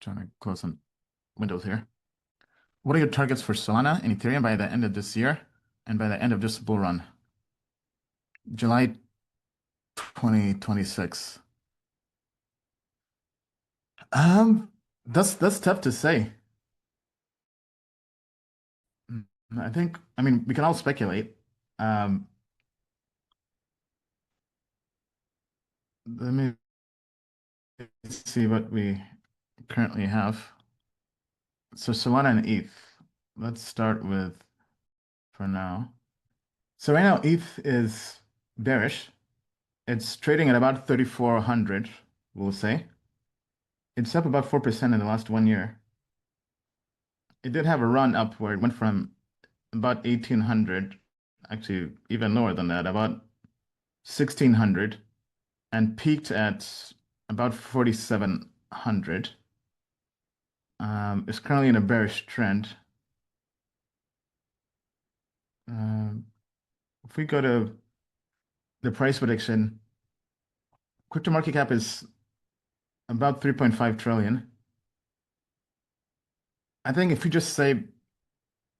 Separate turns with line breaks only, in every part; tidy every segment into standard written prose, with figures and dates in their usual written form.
Trying to close some windows here. What are your targets for Solana and Ethereum by the end of this year and by the end of this bull run? July 2026. That's tough to say. I mean, we can all speculate. Um, Let me see what we currently have. So Solana and ETH. Let's start with for now. So right now ETH is bearish. It's trading at about 3,400, we'll say. It's up about 4% in the last 1 year. It did have a run up where it went from about 1,800, actually even lower than that, about 1,600, and peaked at about 4,700. It's currently in a bearish trend. If we go to the price prediction, crypto market cap is about 3.5 trillion. I think if we just say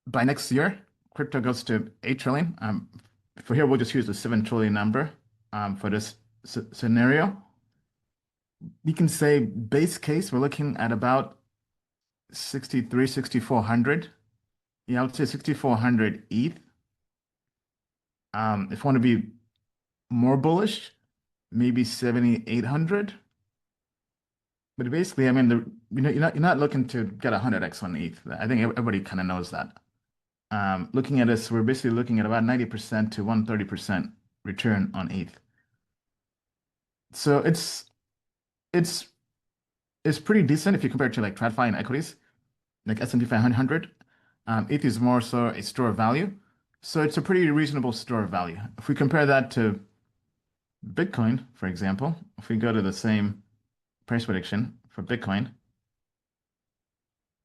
by next year, crypto goes to 8 trillion. For here, we'll just use the 7 trillion number for this scenario. We can say base case, we're looking at about 63, 6,400. Yeah, I would say 6,400 ETH. If I want to be more bullish, maybe 7,800. But basically, I mean, you're not looking to get 100x on ETH. I think everybody kind of knows that. Looking at this, we're basically looking at about 90% to 130% return on ETH. So it's pretty decent if you compare it to like TradFi and equities, like S&P 500. ETH is more so a store of value. So it's a pretty reasonable store of value. If we compare that to Bitcoin, for example, if we go to the same price prediction for Bitcoin,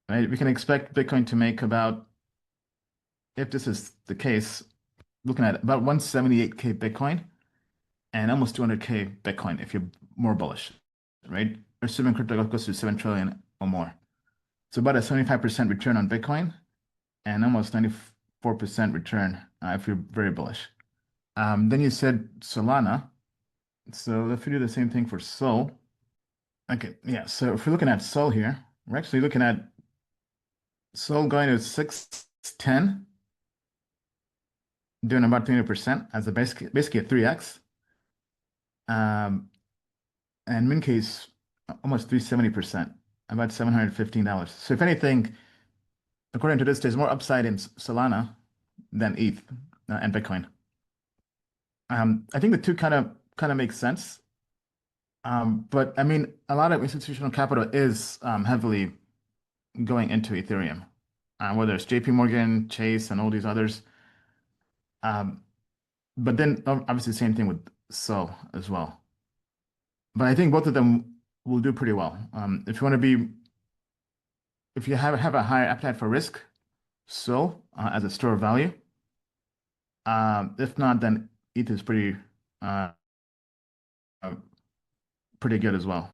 right, we can expect Bitcoin to make about, if this is the case, looking at about 178K Bitcoin and almost 200K Bitcoin if you're more bullish, right? Assuming crypto goes to 7 trillion or more. So about a 75% return on Bitcoin and almost 94% return if you're very bullish. Then you said Solana. So if we do the same thing for Sol. Okay, yeah. So if we're looking at Sol here, we're actually looking at Sol going to 610, doing about 20% as a basically a 3x. And min case almost 370%, about $715. So if anything, according to this, there's more upside in Solana than ETH and Bitcoin. I think the two kind of make sense. But I mean, a lot of institutional capital is heavily going into Ethereum, whether it's JP Morgan, Chase, and all these others. But then obviously same thing with Sol as well. But I think both of them will do pretty well. If you want to be, if you have a higher appetite for risk, Sol as a store of value. If not, then ETH is pretty good as well.